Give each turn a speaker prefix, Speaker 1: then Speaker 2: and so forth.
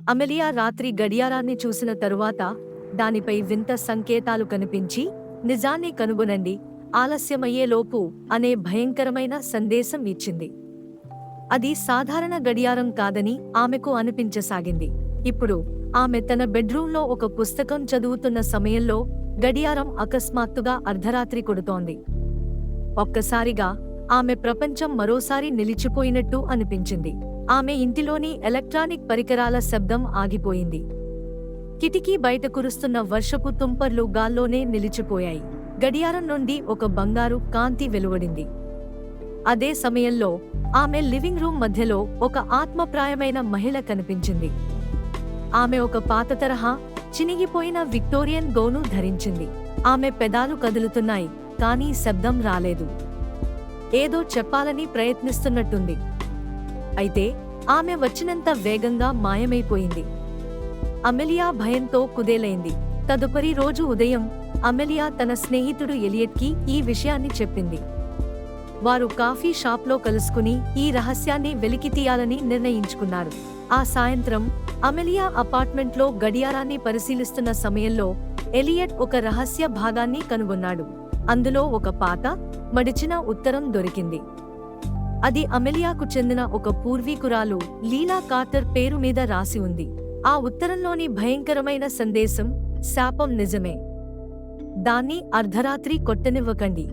Speaker 1: Amelia రాత్రి గడియారాన్ని చూసిన తరువాత దానిపై వింత సంకేతాలు కనిపించి నిజాన్ని కనుగొనండి, ఆలస్యమయ్యేలోపు అనే భయంకరమైన సందేశం ఇచ్చింది. అది సాధారణ గడియారం కాదని ఆమెకు అనిపించసాగింది. ఇప్పుడు ఆమె తన బెడ్రూంలో ఒక పుస్తకం చదువుతున్న సమయంలో గడియారం అకస్మాత్తుగా అర్ధరాత్రి కొడుతోంది. ఒక్కసారిగా ఆమె ప్రపంచం మరోసారి నిలిచిపోయినట్టు అనిపించింది. ఆమె ఇంటిలోని ఎలక్ట్రానిక్ పరికరాల శబ్దం ఆగిపోయింది. కిటికీ బయట కురుస్తున్న వర్షపు తుంపర్లు గాల్లోనే నిలిచిపోయాయి. గడియారం నుండి ఒక బంగారు కాంతి వెలువడింది. అదే సమయంలో ఆమె లివింగ్ రూమ్ మధ్యలో ఒక ఆత్మప్రాయమైన మహిళ కనిపించింది. ఆమె ఒక పాత తరహా చినిగిపోయిన విక్టోరియన్ గౌను ధరించింది. ఆమె పెదాలు కదులుతున్నాయి, కానీ శబ్దం రాలేదు. ఏదో చెప్పాలని ప్రయత్నిస్తున్నట్టుంది. అయితే ఆమె వచ్చినంత వేగంగా మాయమైపోయింది. అమెలియా భయంతో కుదేలైంది. తదుపరి రోజు ఉదయం అమెలియా తన స్నేహితుడు ఎలియట్కి ఈ విషయాన్ని చెప్పింది. వారు కాఫీ షాప్లో కలుసుకుని ఈ రహస్యాన్ని వెలికితీయాలని నిర్ణయించుకున్నారు. ఆ సాయంత్రం అమెలియా అపార్ట్మెంట్లో గడియారాన్ని పరిశీలిస్తున్న సమయంలో ఎలియట్ ఒక రహస్య భాగాన్ని కనుగొన్నాడు. అందులో ఒక పాత, మడిచిన ఉత్తరం దొరికింది. అది అమెలియాకు చెందిన ఒక పూర్వీకురాలు లీలా కార్టర్ పేరు మీద రాసి ఉంది. ఆ ఉత్తరంలోని భయంకరమైన సందేశం, శాపం నిజమే. దాన్ని అర్ధరాత్రి కొట్టనివ్వకండి.